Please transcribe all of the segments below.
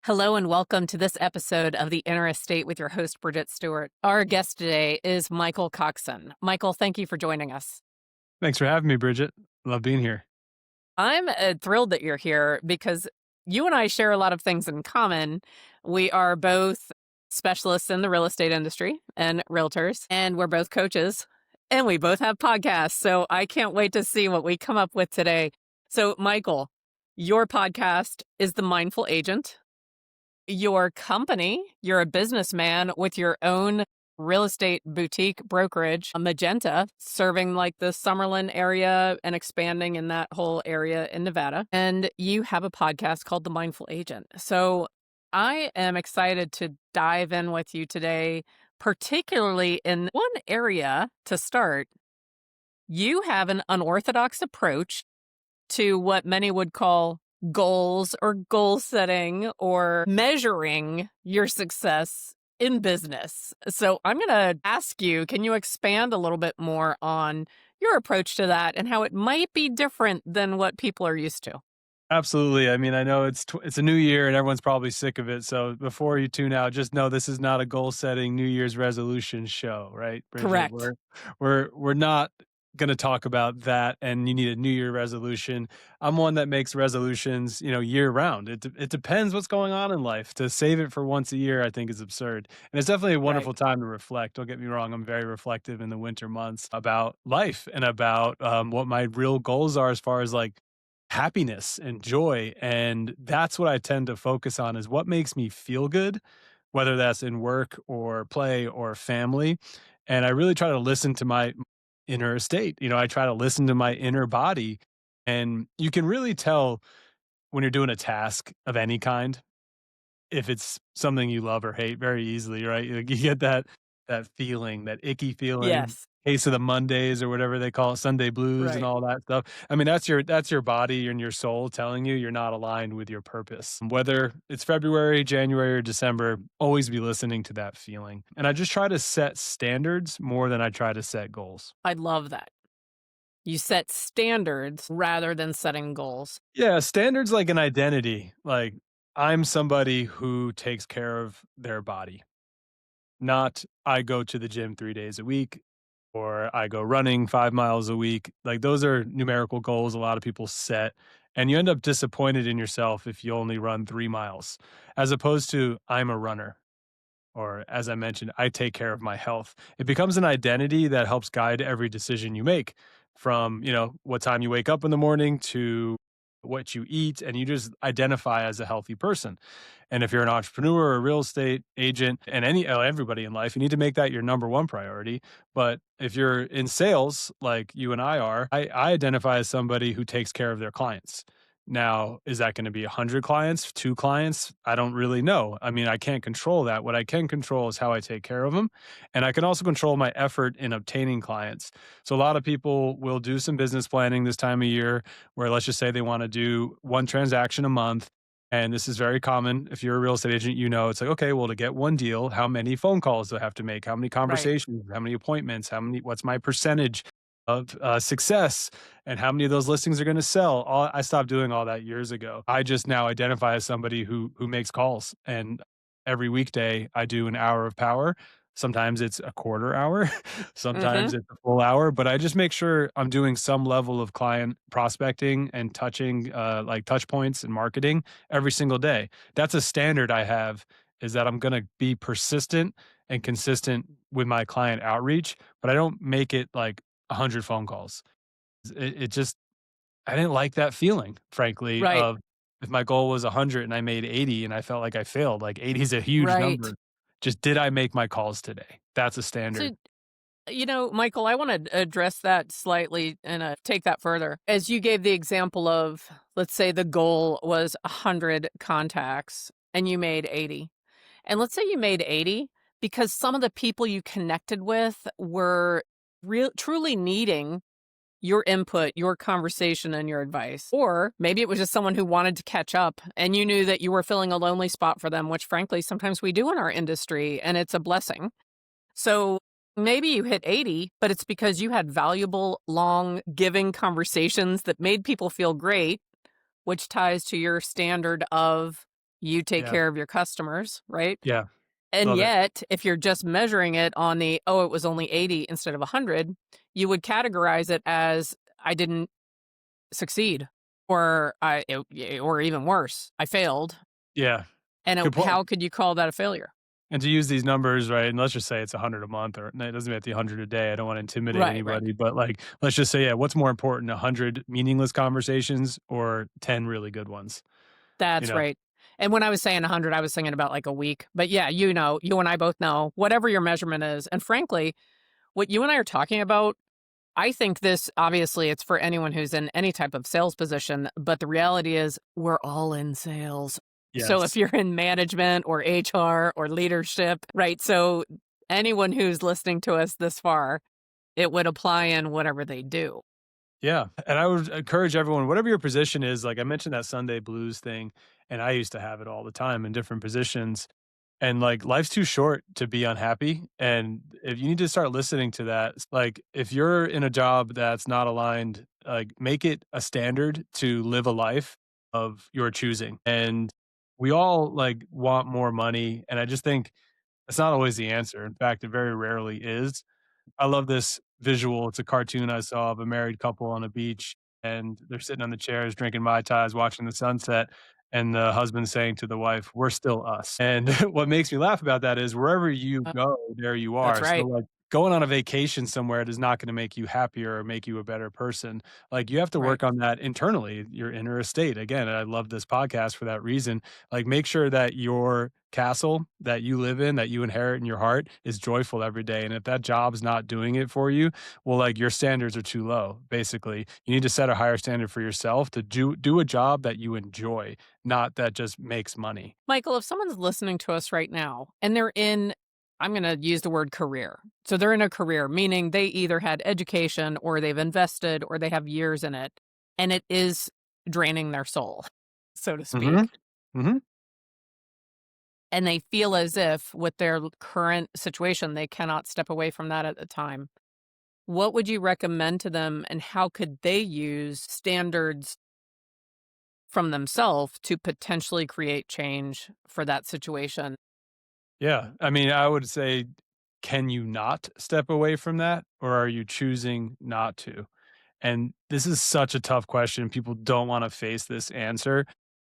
Hello and welcome to this episode of The Inner Estate with your host, Bridget Stewart. Our guest today is Michael Coxen. Michael, thank you for joining us. Thanks for having me, Bridget. Love being here. I'm thrilled that you're here because you and I share a lot of things in common. We are both specialists in the real estate industry and realtors, and we're both coaches, and we both have podcasts. So I can't wait to see what we come up with today. So, Michael, your podcast is The Mindful Agent. Your company, you're a businessman with your own real estate boutique brokerage, Magenta, serving like the Summerlin area and expanding in that whole area in Nevada. And you have a podcast called The Mindful Agent. So I am excited to dive in with you today, particularly in one area to start. You have an unorthodox approach to what many would call goals or goal setting or measuring your success in business. So I'm going to ask you, can you expand a little bit more on your approach to that and how it might be different than what people are used to? Absolutely. I mean, I know it's a new year and everyone's probably sick of it. So before you tune out, just know this is not a goal setting New Year's resolution show, right, Bridget? Correct. We're not going to talk about that. And you need a New Year resolution. I'm one that makes resolutions, year round. It depends what's going on in life. To save it for once a year, I think is absurd. And it's definitely a Right. wonderful time to reflect. Don't get me wrong. I'm very reflective in the winter months about life and about what my real goals are as far as like happiness and joy. And that's what I tend to focus on is what makes me feel good, whether that's in work or play or family. And I really try to listen to my inner state. I try to listen to my inner body. And you can really tell when you're doing a task of any kind, if it's something you love or hate very easily, right? Like you get that feeling, that icky feeling, Yes. case of the Mondays or whatever they call it, Sunday blues and Right. all that stuff. I mean, that's your body and your soul telling you you're not aligned with your purpose. Whether it's February, January, or December, always be listening to that feeling. And I just try to set standards more than I try to set goals. I love that. You set standards rather than setting goals. Yeah, standards like an identity. Like I'm somebody who takes care of their body. Not I go to the gym 3 days a week or I go running 5 miles a week. Like those are numerical goals a lot of people set, and you end up disappointed in yourself if you only run 3 miles, as opposed to I'm a runner, or as I mentioned, I take care of my health. It becomes an identity that helps guide every decision you make, from, what time you wake up in the morning to what you eat, and you just identify as a healthy person. And if you're an entrepreneur or a real estate agent and everybody in life, you need to make that your number one priority. But if you're in sales like you and I are, I identify as somebody who takes care of their clients. Now, is that going to be 100 clients, 2 clients? I don't really know. I mean, I can't control that. What I can control is how I take care of them. And I can also control my effort in obtaining clients. So, a lot of people will do some business planning this time of year where let's just say they want to do one transaction a month. And this is very common. If you're a real estate agent, it's like, okay, well, to get one deal, how many phone calls do I have to make? How many Right. conversations? How many appointments? What's my percentage of success? And how many of those listings are going to sell? I stopped doing all that years ago. I just now identify as somebody who makes calls. And every weekday, I do an hour of power. Sometimes it's a quarter hour, sometimes Mm-hmm. it's a full hour, but I just make sure I'm doing some level of client prospecting and touching, like touch points and marketing every single day. That's a standard I have, is that I'm going to be persistent and consistent with my client outreach, but I don't make it like 100 phone calls. It just I didn't like that feeling, frankly, Right. of if my goal was 100 and I made 80 and I felt like I failed, like 80 is a huge Right. number. Just did I make my calls today? That's a So, standard. Michael, I want to address that slightly and take that further. As you gave the example of, let's say the goal was 100 contacts and you made 80. And let's say you made 80 because some of the people you connected with were truly needing your input, your conversation, and your advice. Or maybe it was just someone who wanted to catch up and you knew that you were filling a lonely spot for them, which frankly, sometimes we do in our industry, and it's a blessing. So maybe you hit 80, but it's because you had valuable, long, giving conversations that made people feel great, which ties to your standard of You take Yeah. care of your customers, right? Yeah. And Love it. yet, if you're just measuring it on the, oh, it was only 80 instead of 100, you would categorize it as I didn't succeed or even worse, I failed. Yeah. And Good point. how could you call that a failure? And to use these numbers, right, and let's just say it's 100 a month, or no, it doesn't have to be 100 a day, I don't wanna intimidate Right, right. anybody, but, like, let's just say, yeah, what's more important, 100 meaningless conversations or 10 really good ones, you That's know? right. And when I was saying 100, I was thinking about like a week. But yeah, you and I both know whatever your measurement is. And frankly, what you and I are talking about, I think this obviously it's for anyone who's in any type of sales position, but the reality is we're all in sales. So if Yes. you're in management or HR or leadership, right? So anyone who's listening to us this far, it would apply in whatever they do. Yeah, and I would encourage everyone, whatever your position is, like I mentioned that Sunday blues thing, and I used to have it all the time in different positions. And like life's too short to be unhappy. And if you need to start listening to that, like if you're in a job that's not aligned, like make it a standard to live a life of your choosing. And we all like want more money. And I just think that's not always the answer. In fact, it very rarely is. I love this visual. It's a cartoon I saw of a married couple on a beach, and they're sitting on the chairs drinking Mai Tais, watching the sunset, and the husband saying to the wife, "We're still us." And what makes me laugh about that is wherever you Uh, go, there you that's are. So, right. like, going on a vacation somewhere is not gonna make you happier or make you a better person. Like, you have to Right. work on that internally, your inner estate. Again, I love this podcast for that reason. Like, make sure that your castle that you live in, that you inherit in your heart, is joyful every day. And if that job's not doing it for you, well, like your standards are too low, basically. You need to set a higher standard for yourself to do a job that you enjoy, not that just makes money. Michael, if someone's listening to us right now and they're in, I'm going to use the word career. So they're in a career, meaning they either had education or they've invested or they have years in it, and it is draining their soul, so to Mhm. speak. Mhm. And they feel as if with their current situation, they cannot step away from that at the time. What would you recommend to them, and how could they use standards from themselves to potentially create change for that situation? Yeah. I mean, I would say, can you not step away from that, or are you choosing not to? And this is such a tough question. People don't wanna face this answer.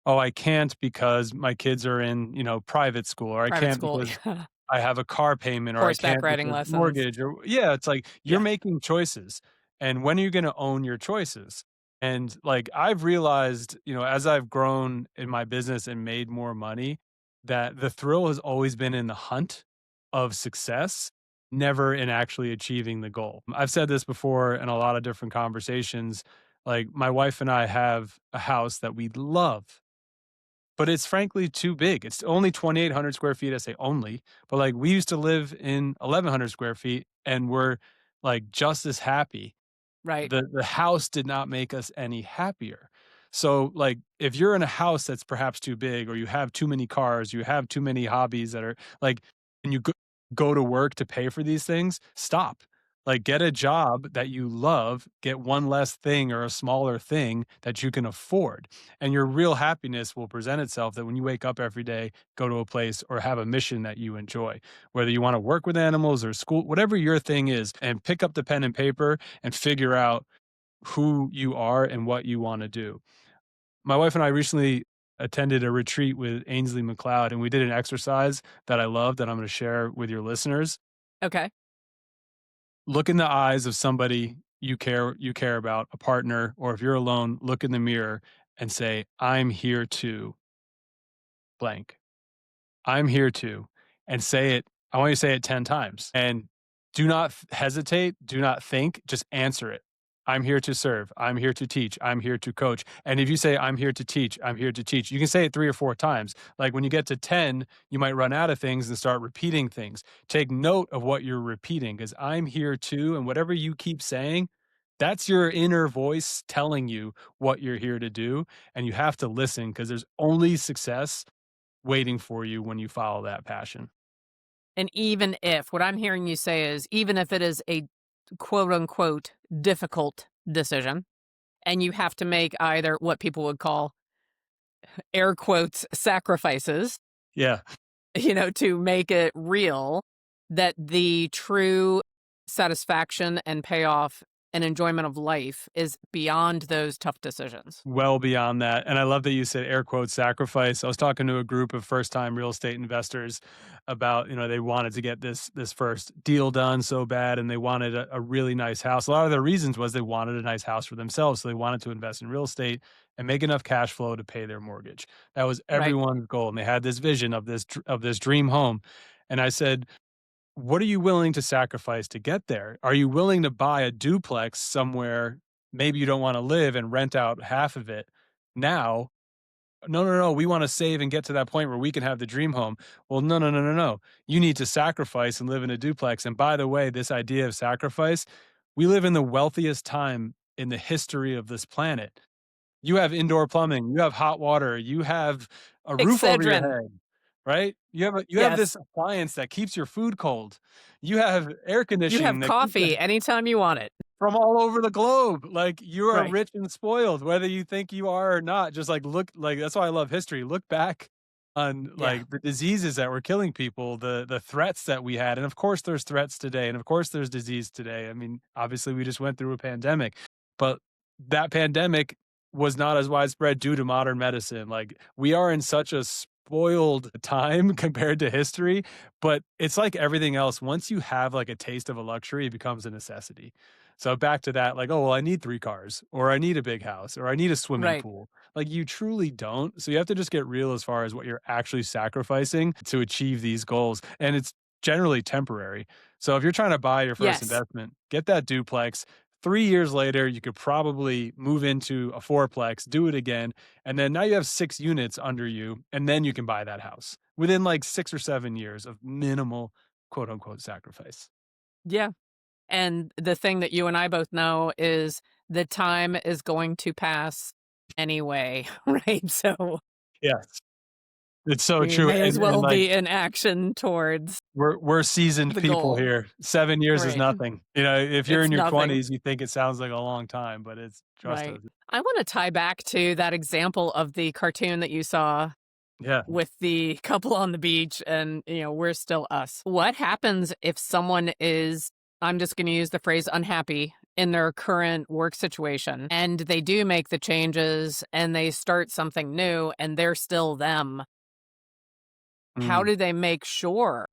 "Oh, I can't because my kids are in, private school," or "I Private can't school, because yeah. I have a car payment," or "I Horseback can't riding because lessons. mortgage," or yeah, it's like you're Yeah, making choices. And when are you gonna own your choices? And, like, I've realized, as I've grown in my business and made more money, that the thrill has always been in the hunt of success, never in actually achieving the goal. I've said this before in a lot of different conversations. Like, my wife and I have a house that we love, but it's frankly too big. It's only 2,800 square feet. I say only, but like we used to live in 1,100 square feet and we're like just as happy. right. The house did not make us any happier. So, like, if you're in a house that's perhaps too big, or you have too many cars, you have too many hobbies that are like, and you go to work to pay for these things, stop. Like, get a job that you love, get one less thing or a smaller thing that you can afford. And your real happiness will present itself that when you wake up every day, go to a place or have a mission that you enjoy, whether you want to work with animals or school, whatever your thing is, and pick up the pen and paper and figure out who you are and what you wanna do. My wife and I recently attended a retreat with Ainsley McLeod, and we did an exercise that I love that I'm gonna share with your listeners. Okay. Look in the eyes of somebody you care about, a partner, or if you're alone, look in the mirror and say, "I'm here to blank." I'm here to, and say it. I want you to say it 10 times, and do not hesitate, do not think, just answer it. I'm here to serve. I'm here to teach. I'm here to coach. And if you say, I'm here to teach, I'm here to teach, you can say it 3 or 4 times. Like when you get to 10, you might run out of things and start repeating things. Take note of what you're repeating because I'm here to, and whatever you keep saying, that's your inner voice telling you what you're here to do. And you have to listen because there's only success waiting for you when you follow that passion. And even if what I'm hearing you say is even if it is a quote unquote difficult decision and you have to make either what people would call air quotes sacrifices, Yeah. to make it real, that the true satisfaction and payoff and enjoyment of life is beyond those tough decisions. Well beyond that. And I love that you said air quotes sacrifice. I was talking to a group of first time real estate investors about, they wanted to get this first deal done so bad and they wanted a really nice house. A lot of their reasons was they wanted a nice house for themselves. So they wanted to invest in real estate and make enough cash flow to pay their mortgage. That was Right. everyone's goal. And they had this vision of this dream home. And I said, what are you willing to sacrifice to get there? Are you willing to buy a duplex somewhere maybe you don't want to live and rent out half of it now? No, no, no. We want to save and get to that point where we can have the dream home. Well, no, no, no, no, no. You need to sacrifice and live in a duplex. And by the way, this idea of sacrifice, we live in the wealthiest time in the history of this planet. You have indoor plumbing, you have hot water, you have a roof over your Excedrin. head, right? You have this Yes. appliance that keeps your food cold. You have air You conditioning have that keeps coffee anytime you want it. from all over the globe. Like, you are Right. rich and spoiled, whether you think you are or not. Just, like, look, like, that's why I love history. Look back on, Yeah. like, the diseases that were killing people, the threats that we had, and of course there's threats today, and of course there's disease today. I mean, obviously we just went through a pandemic, but that pandemic was not as widespread due to modern medicine. Like, we are in such a spoiled time compared to history, but it's like everything else. Once you have, like, a taste of a luxury, it becomes a necessity. So back to that, like, oh, well, I need 3 cars, or I need a big house, or I need a swimming Right. pool. Like, you truly don't. So you have to just get real as far as what you're actually sacrificing to achieve these goals. And it's generally temporary. So if you're trying to buy your first Yes. investment, get that duplex. 3 years later, you could probably move into a fourplex, do it again. And then now you have 6 units under you. And then you can buy that house within like 6 or 7 years of minimal quote unquote sacrifice. Yeah. And the thing that you and I both know is the time is going to pass anyway, right? So Yes. It's so you true. may as And well like, be in action towards we're seasoned the people goal. here. 7 years is Right. nothing. If you're It's in your nothing. 20s, you think it sounds like a long time, but it's trust Right. us. I want to tie back to that example of the cartoon that you saw Yeah. with the couple on the beach and, we're still us. What happens if someone is, I'm just going to use the phrase unhappy in their current work situation and they do make the changes and they start something new and they're still them? How Mm. do they make sure?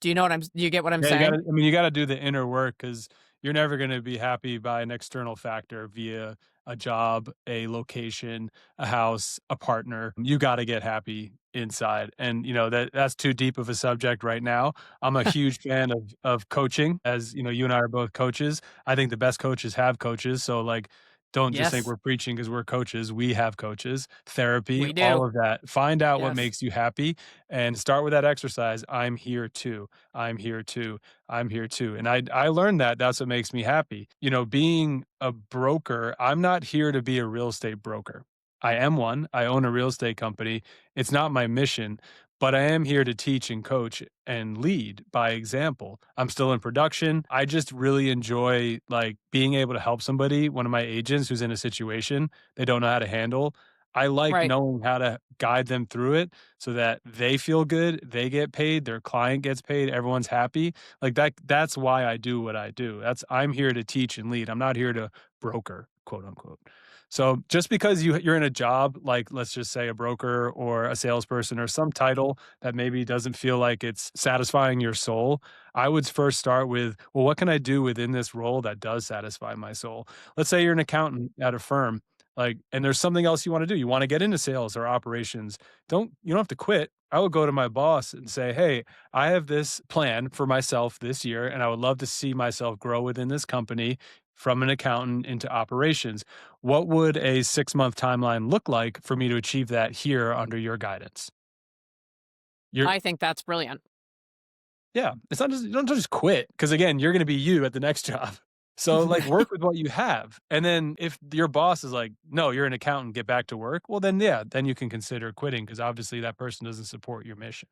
Do you get what I'm Yeah, saying? you gotta do the inner work because 'cause you're never gonna be happy by an external factor via a job, a location, a house, a partner. You gotta get happy inside, and, that's too deep of a subject right now. I'm a huge fan of coaching, as, you and I are both coaches. I think the best coaches have coaches, so, like, don't just think Yes, we're preaching because 'cause we're coaches. We have coaches, therapy, we do. all of that. Find out what Yes. makes you happy and start with that exercise. I'm here too. I'm here too. I'm here too. And I learned that that's what makes me happy. Being a broker, I'm not here to be a real estate broker. I am one. I own a real estate company. It's not my mission, but I am here to teach and coach and lead by example. I'm still in production. I just really enjoy like being able to help somebody, one of my agents who's in a situation they don't know how to handle. I like Right. knowing how to guide them through it so that they feel good, they get paid, their client gets paid, everyone's happy. Like that's why I do what I do. I'm here to teach and lead. I'm not here to broker, quote unquote. So just because you're in a job like let's just say a broker or a salesperson or some title that maybe doesn't feel like it's satisfying your soul, I would first start with, well, what can I do within this role that does satisfy my soul? Let's say you're an accountant at a firm, like, and there's something else you want to do. You want to get into sales or operations. You don't have to quit. I would go to my boss and say, "Hey, I have this plan for myself this year, and I would love to see myself grow within this company from an accountant into operations. What would a 6-month timeline look like for me to achieve that here under your guidance?" You're I think that's brilliant. Yeah, it's not just you don't just quit because again, you're gonna be you at the next job. So, like, work with what you have, and then if your boss is like, "No, you're an accountant, get back to work," well, then, yeah, then you can consider quitting because obviously that person doesn't support your mission.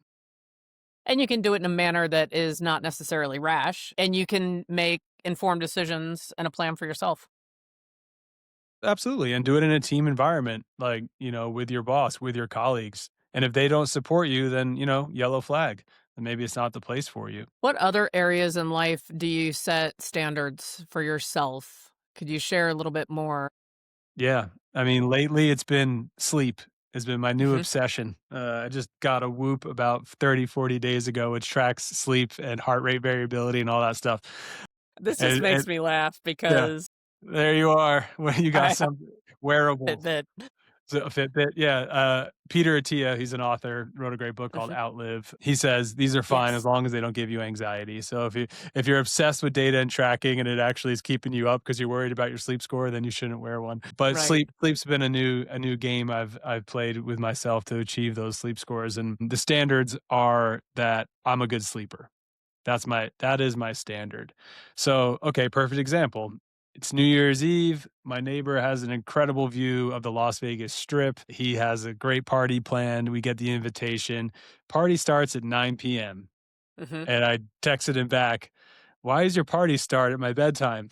And you can do it in a manner that is not necessarily rash, and you can make informed decisions and a plan for yourself. Absolutely, and do it in a team environment, like, with your boss, with your colleagues, and if they don't support you, then, yellow flag, then maybe it's not the place for you. What other areas in life do you set standards for yourself? Could you share a little bit more? Yeah, I mean, lately, it's been sleep has been my new Mhm. obsession. I just got a Whoop about 30, 40 days ago, which tracks sleep and heart rate variability and all that stuff, This just and makes me laugh yeah, because there you are, when you got I have some wearables. Fitbit. So a Fitbit, yeah, Peter Attia, he's an author, wrote a great book called Mhm. Outlive. He says these are fine as Yes. long as they don't give you anxiety. So if you're obsessed with data and tracking and it actually is keeping you up because you're worried about your sleep score, then you shouldn't wear one. But Right. sleep's been a new game I've played with myself to achieve those sleep scores. And the standards are that I'm a good sleeper. That is my standard. So, okay, perfect example. It's New Year's Eve. My neighbor has an incredible view of the Las Vegas Strip. He has a great party planned. We get the invitation. Party starts at 9 p.m. Mhm. And I texted him back, "Why is your party start at my bedtime?"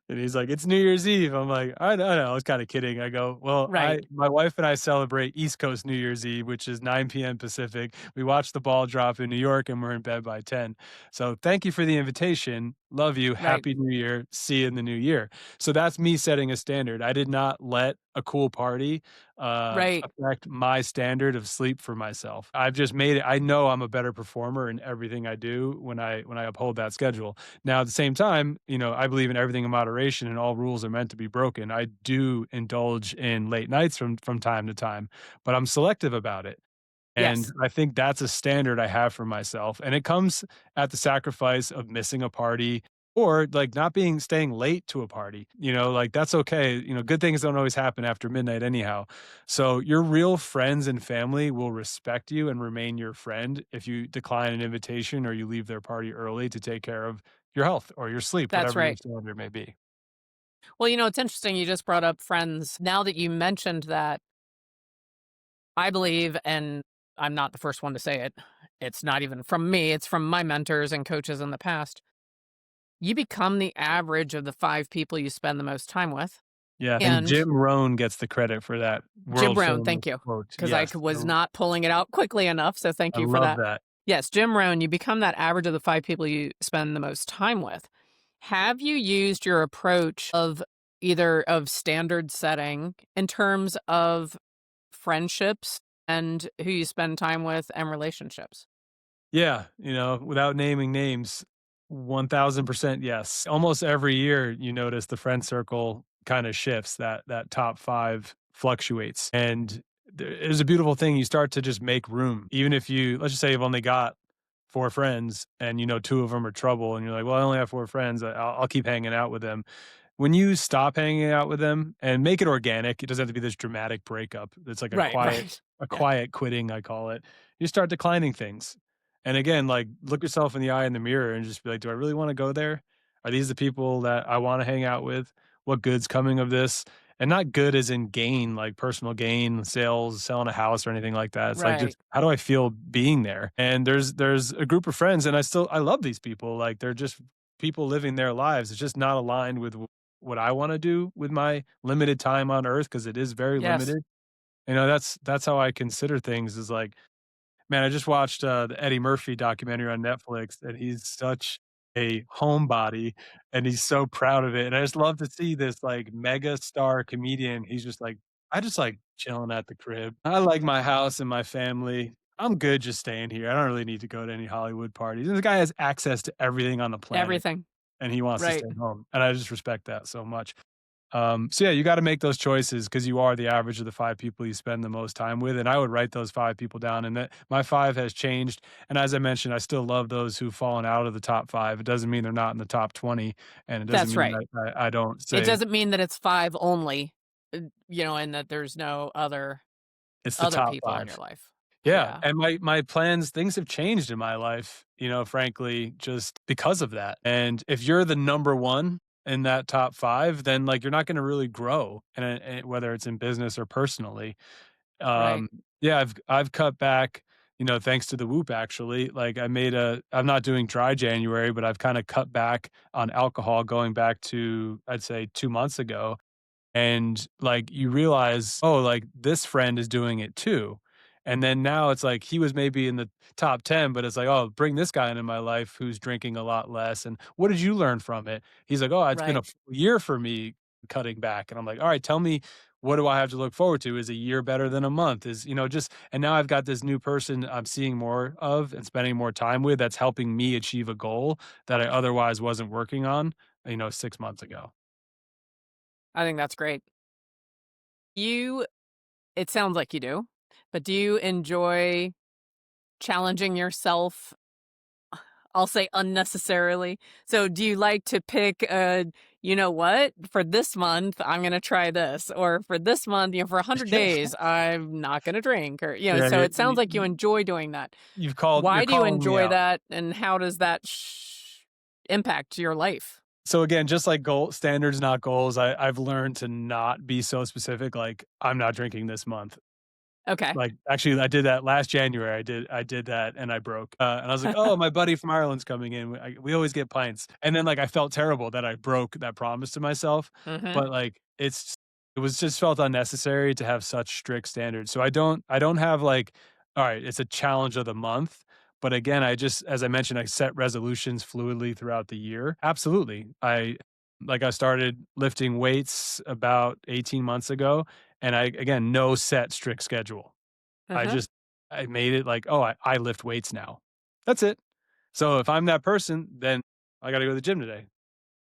And he's like, "It's New Year's Eve." I'm like, I know. I was kinda kidding. I go, "Well, Right. I my wife and I celebrate East Coast New Year's Eve, which is 9 p.m. Pacific. We watch the ball drop in New York, and we're in bed by 10. So, thank you for the invitation. Love you. Right. Happy New Year. See you in the new year." So, that's me setting a standard. I did not let a cool party, Right. affect my standard of sleep for myself. I've just made it I know I'm a better performer in everything I do when I uphold that schedule. Now, at the same time, I believe in everything in moderation and all rules are meant to be broken. I do indulge in late nights from time to time, but I'm selective about it. And Yes. I think that's a standard I have for myself. And it comes at the sacrifice of missing a party or like not being staying late to a party. Like that's okay. Good things don't always happen after midnight anyhow. So your real friends and family will respect you and remain your friend if you decline an invitation or you leave their party early to take care of your health or your sleep, That's whatever your right. standard may be. Well, it's interesting you just brought up friends. Now that you mentioned that, I believe, and I'm not the first one to say it, it's not even from me, it's from my mentors and coaches in the past. You become the average of the 5 people you spend the most time with. Yeah. And And Jim Rohn gets the credit for that Jim world Rohn, famous thank you, quote. because Yes. was not pulling it out quickly enough, so thank I you for love that. that. Yes, Jim Rohn, you become that average of the 5 people you spend the most time with. Have you used your approach of either of standard setting in terms of friendships and who you spend time with and relationships? Yeah, without naming names, 1000% yes. Almost every year, you notice the friend circle kinda shifts, that top 5 fluctuates, and it is a beautiful thing, you start to just make room. Even if let's just say you've only got 4 friends and 2 of them are trouble, and you're like, "Well, I only have 4 friends, I'll keep hanging out with them." When you stop hanging out with them and make it organic, it doesn't have to be this dramatic breakup. It's like a Right, quiet right. a Yeah. quiet quitting, I call it. You start declining things. And again, like, look yourself in the eye in the mirror and just be like, "Do I really wanna go there? Are these the people that I wanna hang out with? What good's coming of this?" And not good as in gain, like personal gain, sales, selling a house or anything like that. It's like, Right. just how do I feel being there? And there's a group of friends, and I love these people, like, they're just people living their lives. It's just not aligned with what I wanna do with my limited time on earth because it is very Yes. limited. That's how I consider things is like, man, I just watched, the Eddie Murphy documentary on Netflix, and he's such a homebody, and he's so proud of it, and I just love to see this, like, mega star comedian. He's just like, "I just like chilling at the crib. I like my house and my family. I'm good just staying here. I don't really need to go to any Hollywood parties." And this guy has access to everything on the planet, Everything. and he wants to Right. stay home, and I just respect that so much. So yeah, you gotta make those choices because you are the average of the 5 people you spend the most time with, and I would write those 5 people down, and that my 5 has changed, and as I mentioned, I still love those who've fallen out of the top 5. It doesn't mean they're not in the top 20, and it doesn't That's mean right. I don't It say doesn't mean that it's 5 only, and that there's no it's the other top people in your 5. life. Yeah, Yeah. and my plans things have changed in my life, frankly, just because of that, and if you're the number 1 in that top 5, then, like, you're not gonna really grow, and whether it's in business or personally. Right. Um, yeah, I've cut back, thanks to the Whoop actually. Like I'm not doing dry January, but I've kinda cut back on alcohol going back to, I'd say 2 months ago. and like you realize, oh, like this friend is doing it too. And then now it's like he was maybe in the top 10, but it's like, oh, bring this guy into my life who's drinking a lot less. And what did you learn from it? He's like, oh, it's been a Right. full year for me cutting back. And I'm like, all right, tell me, what do I have to look forward to? Is a year better than a month? Is, just, and now I've got this new person I'm seeing more of and spending more time with that's helping me achieve a goal that I otherwise wasn't working on, 6 months ago. I think that's great. You it sounds like you do, but do you enjoy challenging yourself, I'll say unnecessarily? So do you like to pick you know what? For this month, I'm gonna try this, or for this month, for 100 days, I'm not gonna drink, or Yeah, so it sounds like you enjoy doing that. you're Why do you calling me enjoy out. that, and how does that impact your life? So again, just like goal standards, not goals, I've learned to not be so specific. Like I'm not drinking this month. Okay. Like, actually, I did that last January. I did that and I broke. And I was like, "Oh, my buddy from Ireland's coming in. We always get pints." And then, like, I felt terrible that I broke that promise to myself, Mhm. but, like, it was just felt unnecessary to have such strict standards. So I don't have, like, all right, it's a challenge of the month, but again, as I mentioned, I set resolutions fluidly throughout the year. Absolutely. I started lifting weights about 18 months ago, and again, no set strict schedule. I Mhm. just I made it like, "Oh, I lift weights now." That's it. So if I'm that person, then I gotta go to the gym today.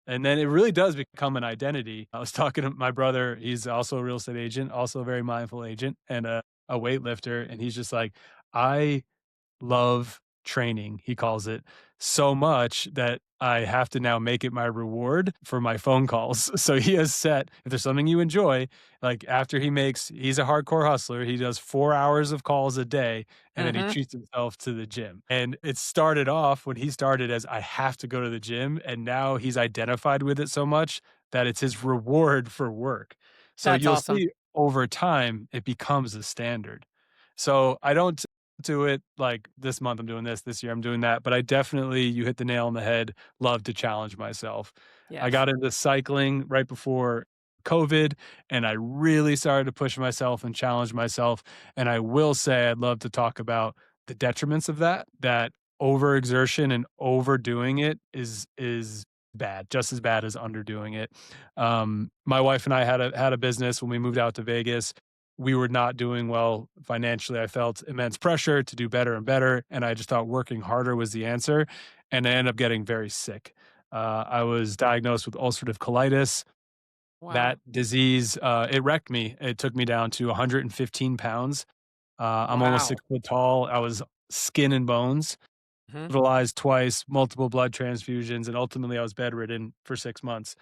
And then it really does become an identity. I was talking to my brother, he's also a real estate agent, also a very mindful agent and a weightlifter, and he's just like, "I love training," he calls it, so much that I have to now make it my reward for my phone calls. So he has set, if there's something you enjoy, like after he's a hardcore hustler, he does 4 hours of calls a day and then he Mhm. treats himself to the gym. And it started off when he started as I have to go to the gym. And now he's identified with it so much that it's his reward for work. So That's you'll awesome. see over time, it becomes a standard. So I don't to it like this month I'm doing this year I'm doing that, but I definitely, you hit the nail on the head, love to challenge myself. I Yes. got into cycling right before COVID and I really started to push myself and challenge myself. And I will say I'd love to talk about the detriments of that overexertion and overdoing it is bad, just as bad as underdoing it. My wife and I had a business when we moved out to Vegas. We were not doing well financially. I felt immense pressure to do better and better, and I just thought working harder was the answer, and I ended up getting very sick. I was diagnosed with ulcerative colitis. Wow. That disease, it wrecked me. It took me down to 115 pounds. I'm almost Wow. 6 foot tall. I was skin and bones, Mhm. hospitalized twice, multiple blood transfusions, and ultimately I was bedridden for 6 months.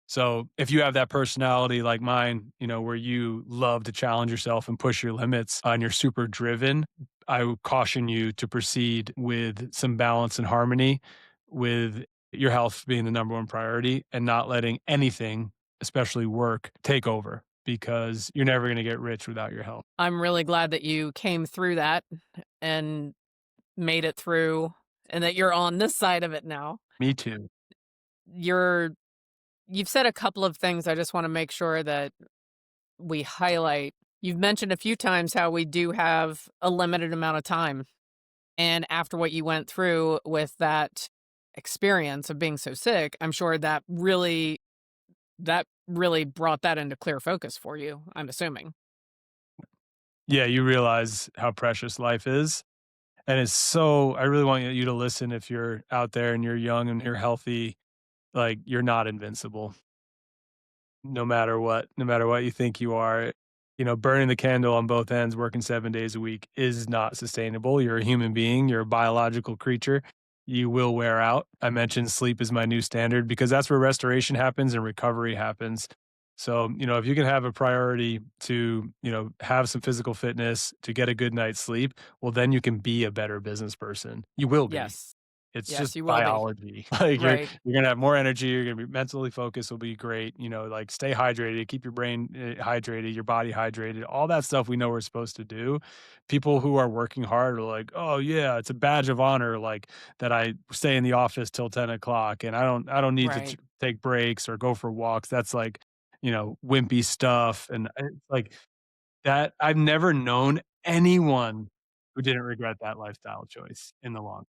So if you have that personality like mine, where you love to challenge yourself and push your limits and you're super driven, I would caution you to proceed with some balance and harmony, with your health being the number one priority and not letting anything, especially work, take over because you're never going to get rich without your health. I'm really glad that you came through that and made it through, and that you're on this side of it now. Me too. You're you've said a couple of things I just wanna make sure that we highlight. You've mentioned a few times how we do have a limited amount of time, and after what you went through with that experience of being so sick, I'm sure that really brought that into clear focus for you, I'm assuming. Yeah, you realize how precious life is. And it's so, I really want you to listen if you're out there and you're young and you're healthy, like you're not invincible. No matter what you think you are, burning the candle on both ends, working 7 days a week is not sustainable. You're a human being, you're a biological creature. You will wear out. I mentioned sleep is my new standard because that's where restoration happens and recovery happens. So, if you can have a priority to, have some physical fitness, to get a good night's sleep, well, then you can be a better business person. You will be. Yes. It's just Yes, you will be. biology. Like, Right. you're gonna have more energy, you're gonna be mentally focused will be great, like, stay hydrated, keep your brain, hydrated, your body hydrated, all that stuff we know we're supposed to do. People who are working hard are like, "Oh, yeah, it's a badge of honor, like, that I stay in the office till 10 o'clock, and I don't need to Right. take breaks or go for walks." That's like wimpy stuff. And it's like that I've never known anyone who didn't regret that lifestyle choice in the long.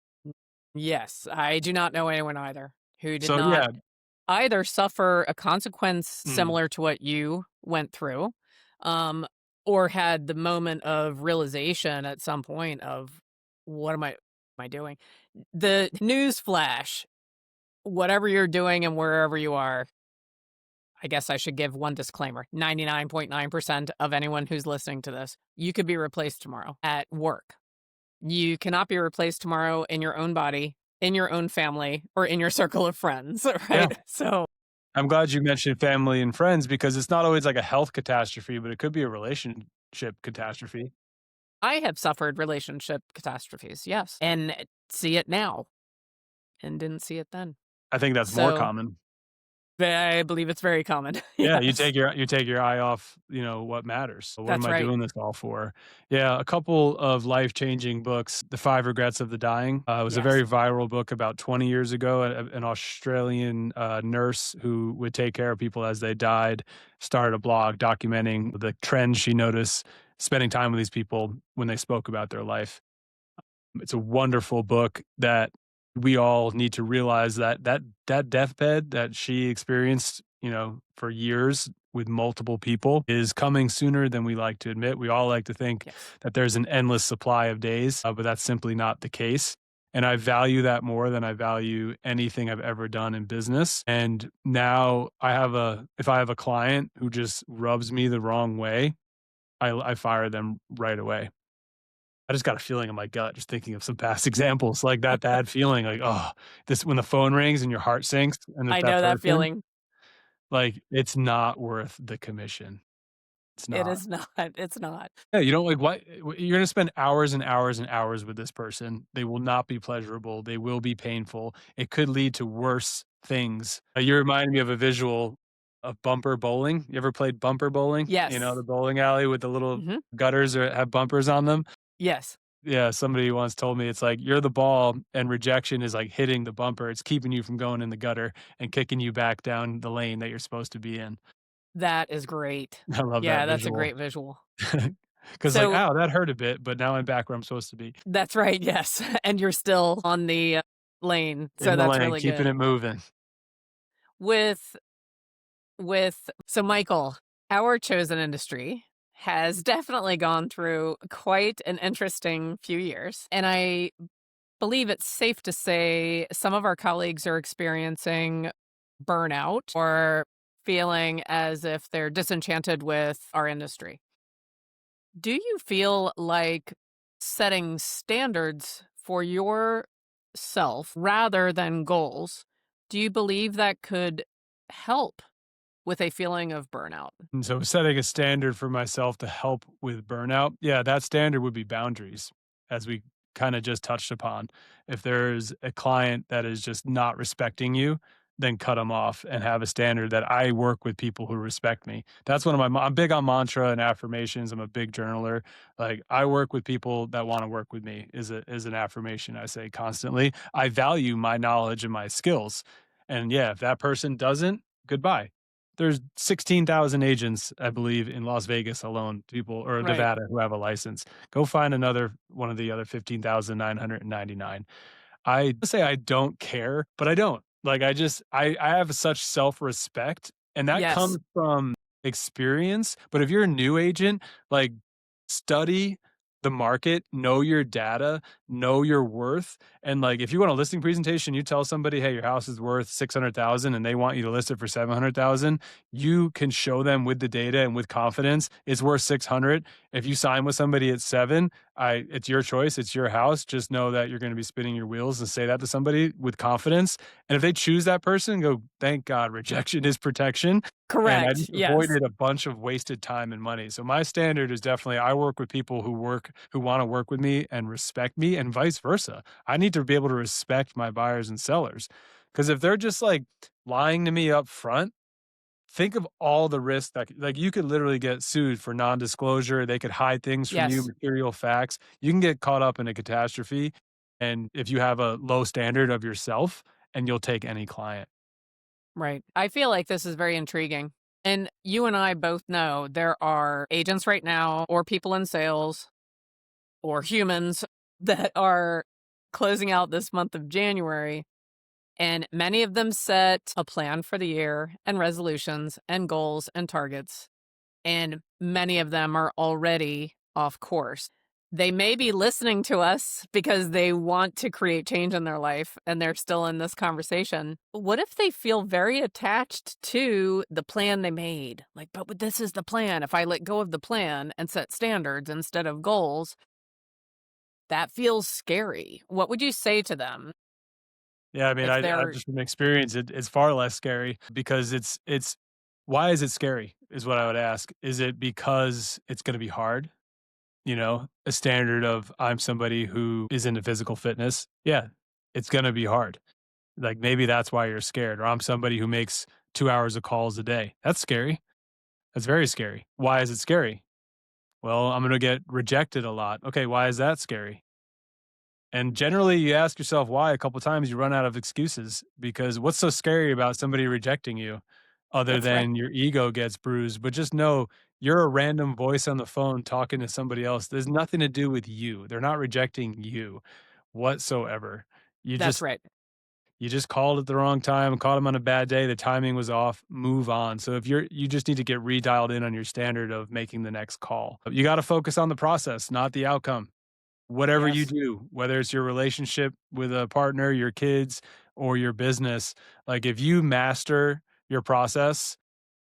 Yes, I do not know anyone either who did So not yeah, either suffer a consequence mm, similar to what you went through, um, or had the moment of realization at some point of what am I doing? The news flash, whatever you're doing and wherever you are, I guess I should give one disclaimer. 99.9% of anyone who's listening to this, you could be replaced tomorrow at work. You cannot be replaced tomorrow in your own body, in your own family, or in your circle of friends, yeah. right? So I'm glad you mentioned family and friends because it's not always like a health catastrophe, but it could be a relationship catastrophe. I have suffered relationship catastrophes, yes, and see it now and didn't see it then. I think that's more So common. I believe it's very common. Yeah, Yes, you take your eye off, what matters. So what am that's I right. doing this all for? Yeah, a couple of life-changing books. The Five Regrets of the Dying was a Yes, very viral book about 20 years ago. An Australian nurse who would take care of people as they died started a blog documenting the trends she noticed spending time with these people when they spoke about their life. It's a wonderful book that we all need to realize that deathbed that she experienced, for years with multiple people is coming sooner than we like to admit. We all like to think yes. that there's an endless supply of days, but that's simply not the case. And I value that more than I value anything I've ever done in business. And now if I have a client who just rubs me the wrong way, I fire them right away. I just got a feeling in my gut just thinking of some past examples, like that bad feeling, like, "Oh, this" when the phone rings and your heart sinks and it's I that know that person, feeling. like, it's not worth the commission. It's It not. is not. It's not. Yeah, you don't like what you're gonna spend hours and hours and hours with this person. They will not be pleasurable. They will be painful. It could lead to worse things. You reminded me of a visual of bumper bowling. You ever played bumper bowling? Yes. The bowling alley with the little Mhm. gutters or have bumpers on them? Yes. Yeah, somebody once told me it's like you're the ball and rejection is like hitting the bumper. It's keeping you from going in the gutter and kicking you back down the lane that you're supposed to be in. That is great. I love that Yeah, that's a visual. great visual. 'Cause like, So "Ow, that hurt a bit, but now I'm back where I'm supposed to be." that's right, yes, and you're still on the, lane, so In the that's lane, really keeping good. it moving. With so Michael, our chosen industry has definitely gone through quite an interesting few years, and I believe it's safe to say some of our colleagues are experiencing burnout or feeling as if they're disenchanted with our industry. Do you feel like setting standards for yourself rather than goals, do you believe that could help with a feeling of burnout? And so setting a standard for myself to help with burnout, yeah, that standard would be boundaries, as we kinda just touched upon. If there's a client that is just not respecting you, then cut them off and have a standard that I work with people who respect me. That's one of I'm big on mantra and affirmations. I'm a big journaler. Like, I work with people that wanna work with me is an affirmation I say constantly. I value my knowledge and my skills. And yeah, if that person doesn't, goodbye. There's 16,000 agents, I believe, in Las Vegas alone, people or Right. Nevada who have a license. Go find another one of the other 15,999. I say I don't care, but I don't. Like, I have such self-respect, and that Yes. comes from experience, but if you're a new agent, like, study the market, know your data, know your worth, and, like, if you want a listing presentation, you tell somebody, "Hey, your house is worth 600,000," and they want you to list it for 700,000, you can show them with the data and with confidence, it's worth 600. If you sign with somebody at 7, it's your choice, it's your house. Just know that you're gonna be spinning your wheels and say that to somebody with confidence. And if they choose that person, go, thank God, rejection is protection. And I Correct. just Yes. avoided a bunch of wasted time and money. So my standard is definitely I work with people who want to work with me and respect me and vice versa. I need to be able to respect my buyers and sellers. Because if they're just like lying to me up front, think of all the risks that like, you could literally get sued for non-disclosure, they could hide things from you, Yes. material facts. You can get caught up in a catastrophe, and if you have a low standard of yourself, and you'll take any client. Right. I feel like this is very intriguing. And you and I both know there are agents right now, or people in sales, or humans that are closing out this month of January. And many of them set a plan for the year and resolutions and goals and targets. And many of them are already off course. They may be listening to us because they want to create change in their life and they're still in this conversation. What if they feel very attached to the plan they made? Like, but this is the plan. If I let go of the plan and set standards instead of goals, that feels scary. What would you say to them Yeah, I mean, if I they're just from experience, it's far less scary because it's why is it scary is what I would ask. Is it because it's gonna be hard? You know, a standard of I'm somebody who is into physical fitness. Yeah, it's gonna be hard. Like maybe that's why you're scared. Or I'm somebody who makes 2 hours of calls a day. That's scary. That's very scary. Why is it scary? Well, I'm gonna get rejected a lot. Okay, why is that scary? And generally, you ask yourself why a couple times, you run out of excuses because what's so scary about somebody rejecting you other that's right. than your ego gets bruised? But just know you're a random voice on the phone talking to somebody else. There's nothing to do with you. They're not rejecting you whatsoever. You That's just right. you just called at the wrong time, caught them on a bad day, the timing was off, move on. So if you just need to get redialed in on your standard of making the next call. You got to focus on the process, not the outcome. Whatever you Yes. do, whether it's your relationship with a partner, your kids, or your business, like if you master your process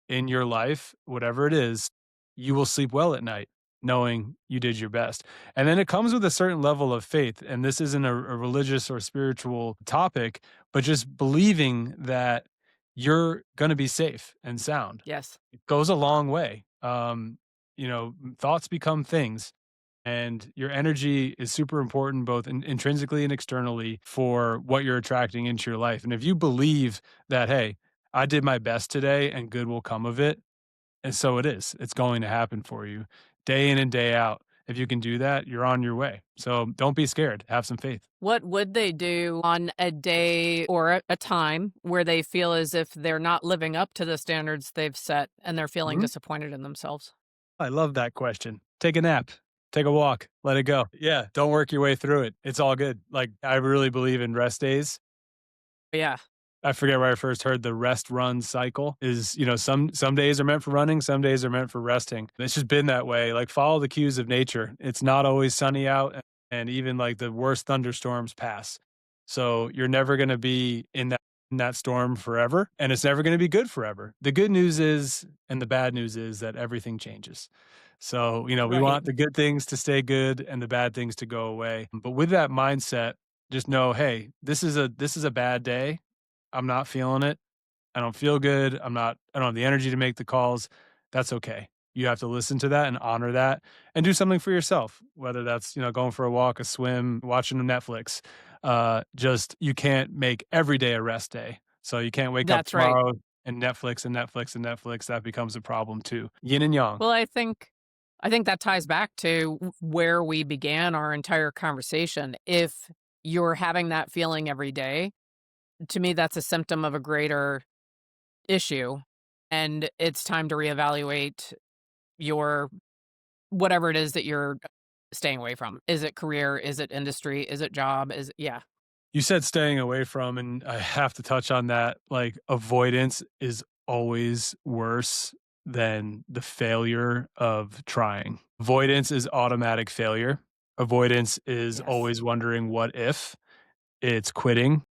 in your life, whatever it is, you will sleep well at night knowing you did your best. And then it comes with a certain level of faith. And this isn't a religious or spiritual topic, but just believing that you're going to be safe and sound. Yes. It goes a long way. Thoughts become things and your energy is super important both intrinsically and externally for what you're attracting into your life. And if you believe that, hey, I did my best today and good will come of it, and so it is, it's going to happen for you day in and day out. If you can do that, you're on your way. So don't be scared, have some faith. What would they do on a day or a time where they feel as if they're not living up to the standards they've set and they're feeling Mhm. disappointed in themselves? I love that question. Take a nap, take a walk, let it go. Yeah, don't work your way through it. It's all good. Like, I really believe in rest days. Yeah, I forget where I first heard the rest run cycle is, some days are meant for running, some days are meant for resting. It's just been that way. Like follow the cues of nature. It's not always sunny out and even like the worst thunderstorms pass. So you're never going to be in that storm forever and it's never going to be good forever. The good news is and the bad news is that everything changes. So, we right. want the good things to stay good and the bad things to go away. But with that mindset, just know, hey, this is a bad day. I'm not feeling it. I don't feel good. I don't have the energy to make the calls. That's okay. You have to listen to that and honor that and do something for yourself, whether that's, going for a walk, a swim, watching Netflix. Just you can't make every day a rest day. So you can't wake up That's right. tomorrow and Netflix and Netflix and Netflix. That becomes a problem too. Yin and yang. Well, I think that ties back to where we began our entire conversation. If you're having that feeling every day, to me that's a symptom of a greater issue and it's time to reevaluate your whatever it is that you're staying away from. Is it career? Is it industry? Is it job? Yeah. You said staying away from, and I have to touch on that. Like, avoidance is always worse than the failure of trying. Avoidance is automatic failure. Avoidance is Yes. always wondering what if. It's quitting.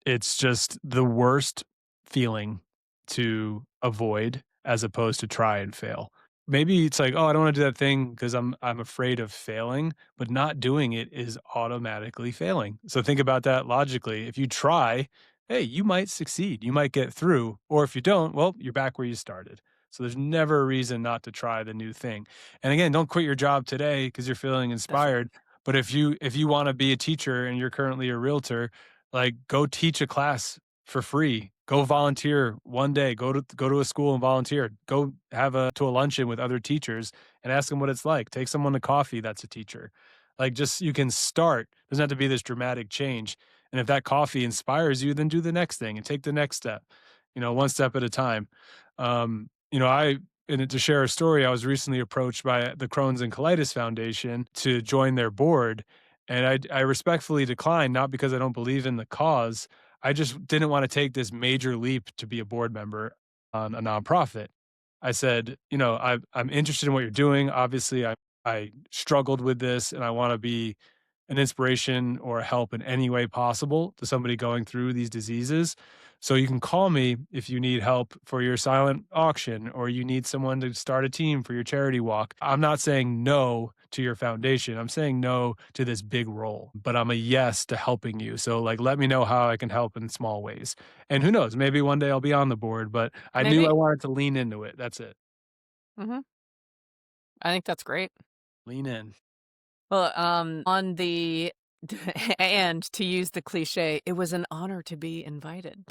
It's just the worst feeling to avoid as opposed to try and fail. Maybe it's like, "Oh, I don't wanna do that thing because I'm afraid of failing," but not doing it is automatically failing. So think about that logically. If you try, hey, you might succeed, you might get through, or if you don't, well, you're back where you started. So there's never a reason not to try the new thing. And again, don't quit your job today because 'cause you're feeling That's right. inspired, but if you wanna be a teacher and you're currently a realtor, like, go teach a class for free. Go volunteer one day. Go to a school and volunteer. Go have a luncheon with other teachers and ask them what it's like. Take someone to coffee that's a teacher. Like, just you can start. Doesn't have to be this dramatic change. And if that coffee inspires you, then do the next thing and take the next step, one step at a time. I and to share a story, I was recently approached by the Crohn's and Colitis Foundation to join their board, and I respectfully declined, not because I don't believe in the cause. I just didn't want to take this major leap to be a board member on a nonprofit. I said, I'm interested in what you're doing. Obviously, I struggled with this, and I want to be an inspiration or a help in any way possible to somebody going through these diseases. So you can call me if you need help for your silent auction or you need someone to start a team for your charity walk. I'm not saying no to your foundation. I'm saying no to this big role, but I'm a yes to helping you. So like let me know how I can help in small ways. And who knows, maybe one day I'll be on the board, but I knew I Maybe. wanted to lean into it. That's it. Hmm. I think that's great. Lean in. Well, on the and to use the cliche, it was an honor to be invited.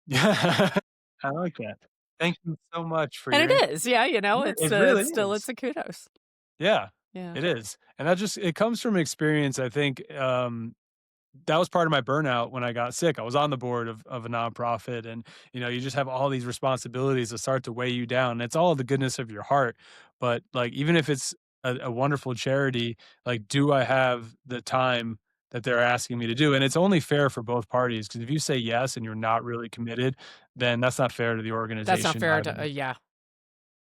Yeah. I like that. Thank you so much for And your it is, yeah, Yeah, it really it's still is. it's a kudos. Yeah, Yeah. it is, and that just it comes from experience, I think, that was part of my burnout when I got sick. I was on the board of a nonprofit and, you just have all these responsibilities that start to weigh you down, and it's all the goodness of your heart, but, like, even if it's a wonderful charity, like, do I have the time that they're asking me to do? And it's only fair for both parties because if you say yes and you're not really committed, then that's not fair to the That's not organization fair either. to yeah.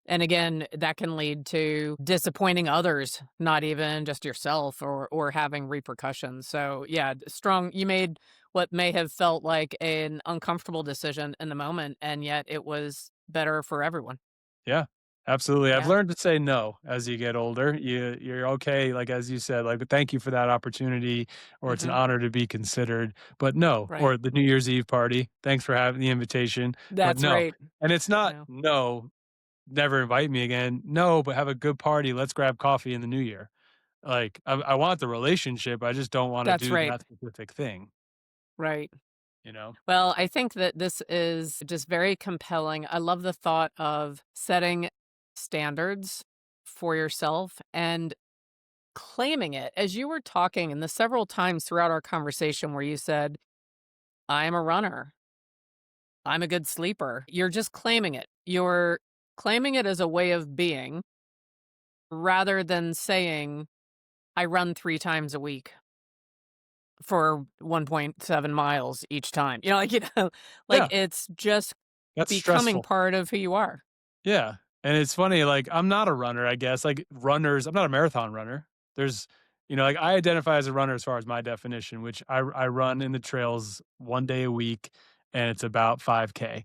And again, that can lead to disappointing others, not even just yourself or having repercussions. So, yeah, strong you made what may have felt like an uncomfortable decision in the moment, and yet it was better for everyone. Yeah, absolutely. I've Yeah. learned to say no as you get older. You're okay, like as you said, like thank you for that opportunity, or it's an Mhm. honor to be considered. But no, Right. or the New Year's Eve party. Thanks for having the invitation. But That's no. right. And it's not No. no, never invite me again. No, but have a good party. Let's grab coffee in the new year. Like I want the relationship. I just don't want to That's do right. that specific thing, Right. you know? Well, I think that this is just very compelling. I love the thought of setting standards for yourself and claiming it. As you were talking, and the several times throughout our conversation where you said, I'm a runner, I'm a good sleeper, you're just claiming it. You're claiming it as a way of being rather than saying, I run 3 times a week for 1.7 miles each time. Like Yeah, it's just that's becoming stressful. part of who you are. Yeah, and it's funny, like, I'm not a runner, I guess, like, runners I'm not a marathon runner. There's like, I identify as a runner as far as my definition, which I run in the trails 1 day a week, and it's about 5K.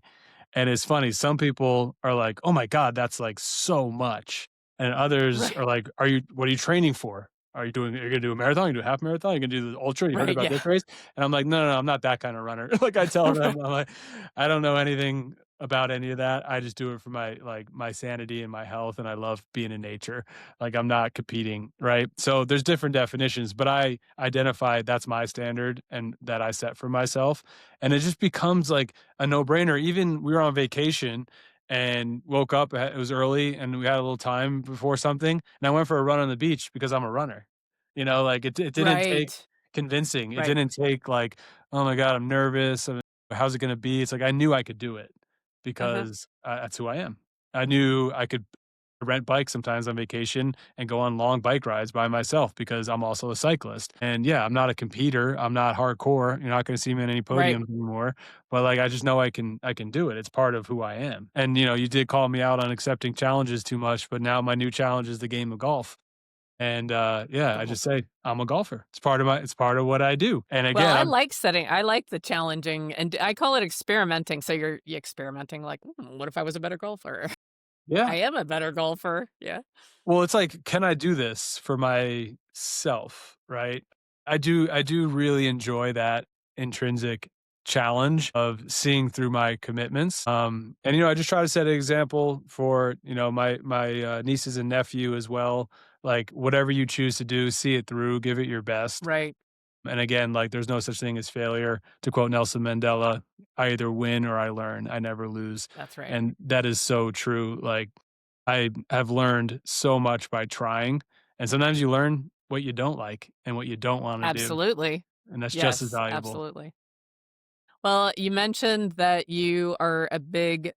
And it's funny, some people are like, "Oh my god, that's, like, so much." And others Right. are like, What are you training for? Are you gonna do a marathon? You gonna do a half marathon? You gonna do the ultra? You heard Right. about Yeah. this race?" And I'm like, "No, no, no, I'm not that kinda runner." Like, I tell them, I'm like, "I don't know anything about any of that. I just do it for my sanity and my health, and I love being in nature." Like, I'm not competing, right? So, there's different definitions, but I identify that's my standard and that I set for myself, and it just becomes, like, a no-brainer. Even we were on vacation and woke up, it was early, and we had a little time before something, and I went for a run on the beach because I'm a runner. Like, it didn't take Right. convincing. It Right. didn't take, like, "Oh my god, I'm nervous. How's it gonna be?" It's like, I knew I could do it Uh-huh. because, that's who I am. I knew I could rent bikes sometimes on vacation and go on long bike rides by myself because I'm also a cyclist. And yeah, I'm not a competitor. I'm not hardcore. You're not going to see me on any Right. podiums anymore. But like I just know I can do it. It's part of who I am. And you did call me out on accepting challenges too much, but now my new challenge is the game of golf. And yeah, I Oh. just say I'm a golfer. It's part of what I do. And Well, again, I like the challenging, and I call it experimenting. So you're experimenting like, what if I was a better golfer? yeah. I am a better golfer. Yeah. Well, it's like, can I do this for myself, right? I do really enjoy that intrinsic challenge of seeing through my commitments. And I just try to set an example for, my nieces and nephew as well. Like whatever you choose to do, see it through, give it your best. Right. And again, like there's no such thing as failure. To quote Nelson Mandela, I either win or I learn. I never lose. That's right. And that is so true. Like I have learned so much by trying. And sometimes you learn what you don't like and what you don't want to do. Absolutely. And that's just as Yes, valuable. absolutely. Well, you mentioned that you are a big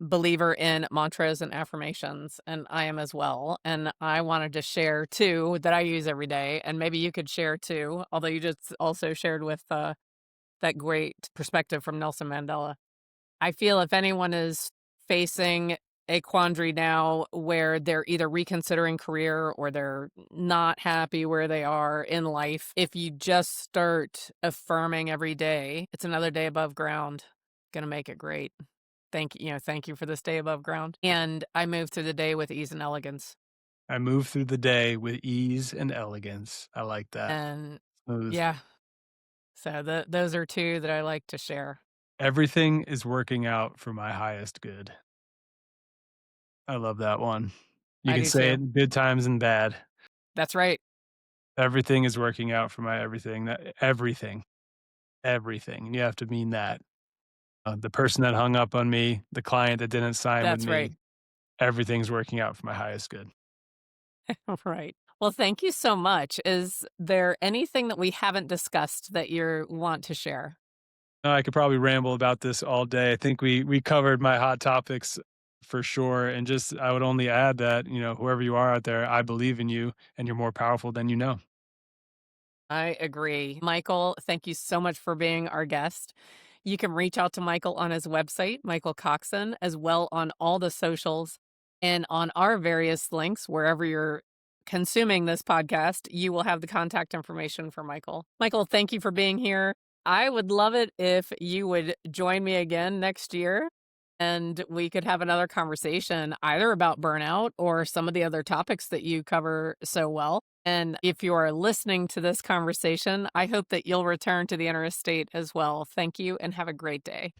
believer in mantras and affirmations, and I am as well. And I wanted to share two that I use every day, and maybe you could share too, although you just also shared with that great perspective from Nelson Mandela. I feel if anyone is facing a quandary now where they're either reconsidering career or they're not happy where they are in life, if you just start affirming every day, it's another day above ground. Gonna make it great. Thank you for this day above ground. And I move through the day with ease and elegance. I move through the day with ease and elegance. I like that. And Smooth. yeah, so those are two that I like to share. Everything is working out for my highest good. I love that one. You I can do say it too. in good times and bad. That's right. Everything is working out for my everything. Everything. And you have to mean that. The person that hung up on me, the client that didn't sign with That's right. me, everything's working out for my highest good. Right. Well, thank you so much. Is there anything that we haven't discussed that you want to share? I could probably ramble about this all day. I think we covered my hot topics for sure. And just I would only add that, whoever you are out there, I believe in you and you're more powerful than you know. I agree. Michael, thank you so much for being our guest. You can reach out to Michael on his website, Michael Coxen, as well on all the socials and on our various links, wherever you're consuming this podcast, you will have the contact information for Michael. Michael, thank you for being here. I would love it if you would join me again next year and we could have another conversation either about burnout or some of the other topics that you cover so well. And if you are listening to this conversation, I hope that you'll return to the inner estate as well. Thank you and have a great day.